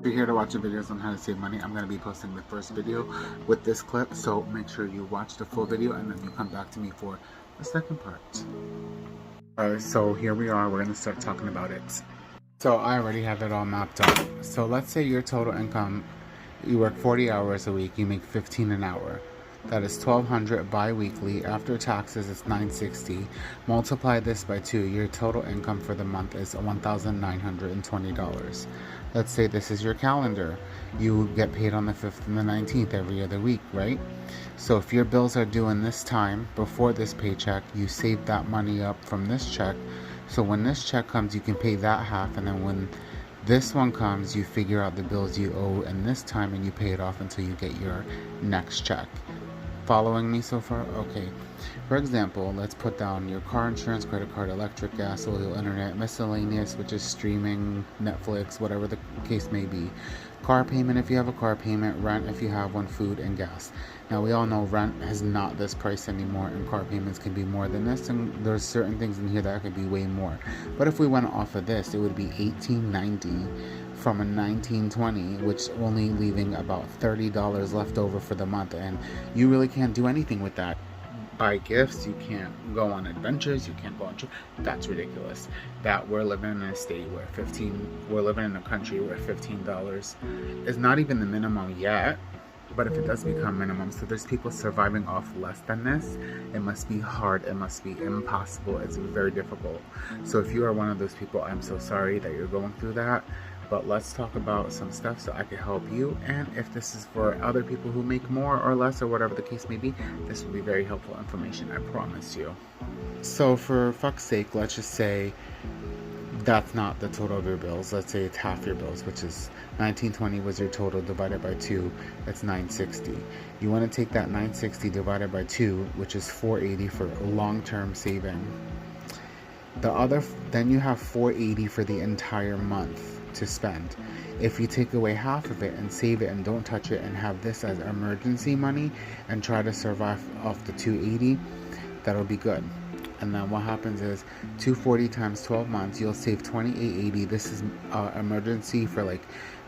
you're here to watch the videos on how to save money, I'm going to be posting the first video with this clip, so make sure you watch the full video and then you come back to me for the second part. So here we are, we're going to start talking about it. So I already have it all mapped out. So let's say your total income, you work 40 hours a week, you make $15 an hour. That is $1,200 bi-weekly. After taxes, it's $960. Multiply this by 2. Your total income for the month is $1,920. Let's say this is your calendar. You get paid on the 5th and the 19th every other week, right? So if your bills are due in this time, before this paycheck, you save that money up from this check. So when this check comes, you can pay that half, and then when this one comes, you figure out the bills you owe in this time and you pay it off until you get your next check. Following me so far? Okay. For example, let's put down your car insurance, credit card, electric, gas, oil, internet, miscellaneous, which is streaming, Netflix, whatever the case may be. Car payment if you have a car payment, rent if you have one, food, and gas. Now we all know rent is not this price anymore, and car payments can be more than this, and there's certain things in here that could be way more. But if we went off of this, it would be $1,890 from a $1920, which only leaving about $30 left over for the month, and you really can't do anything with that. Buy gifts, you can't go on adventures, you can't go on trips. That's ridiculous. That we're living in a state where we're living in a country where $15 is not even the minimum yet. But if it does become minimum, so there's people surviving off less than this, it must be hard, it must be impossible, it's very difficult. So if you are one of those people, I'm so sorry that you're going through that, but let's talk about some stuff so I can help you. And if this is for other people who make more or less or whatever the case may be, this will be very helpful information, I promise you. So for fuck's sake, let's just say that's not the total of your bills. Let's say it's half your bills, which is $1,920 was your total, divided by 2, that's $960. You want to take that $960 divided by 2, which is $480 for long-term saving. Then you have $480 for the entire month to spend. If you take away half of it and save it and don't touch it and have this as emergency money and try to survive off the $280, that'll be good. And then what happens is $240 times 12 months, you'll save $2,880. This is emergency for like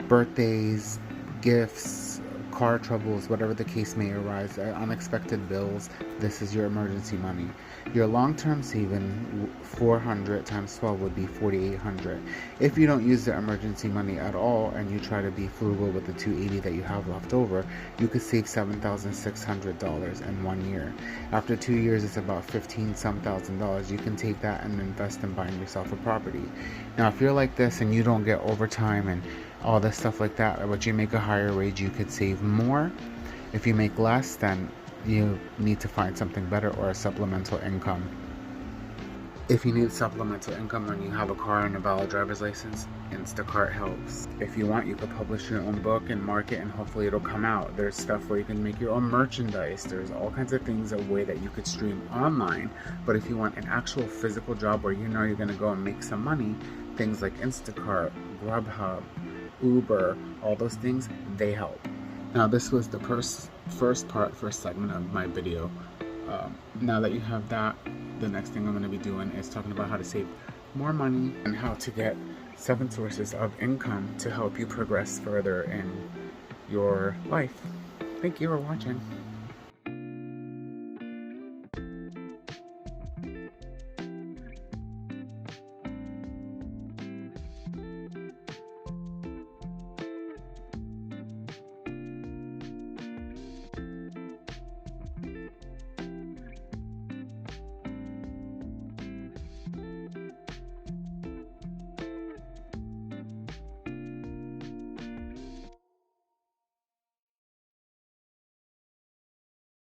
birthdays, gifts, car troubles, whatever the case may arise, unexpected bills. This is your emergency money. Your long-term saving, 400 times 12 would be $4,800. If you don't use the emergency money at all and you try to be frugal with the $280 that you have left over, you could save $7,600 in 1 year. After 2 years, it's about $15-some thousand. You can take that and invest in buying yourself a property. Now, if you're like this and you don't get overtime and all this stuff like that, but you make a higher wage, you could save more. If you make less, then you need to find something better or a supplemental income. If you need supplemental income and you have a car and a valid driver's license, Instacart helps. If you want, you could publish your own book and market, and hopefully it'll come out. There's stuff where you can make your own merchandise. There's all kinds of things, a way that you could stream online. But if you want an actual physical job where you know you're going to go and make some money, things like Instacart, Grubhub, Uber, all those things, they help. Now this was the first segment of my video. Now that you have that, the next thing I'm going to be doing is talking about how to save more money and how to get 7 sources of income to help you progress further in your life. Thank you for watching.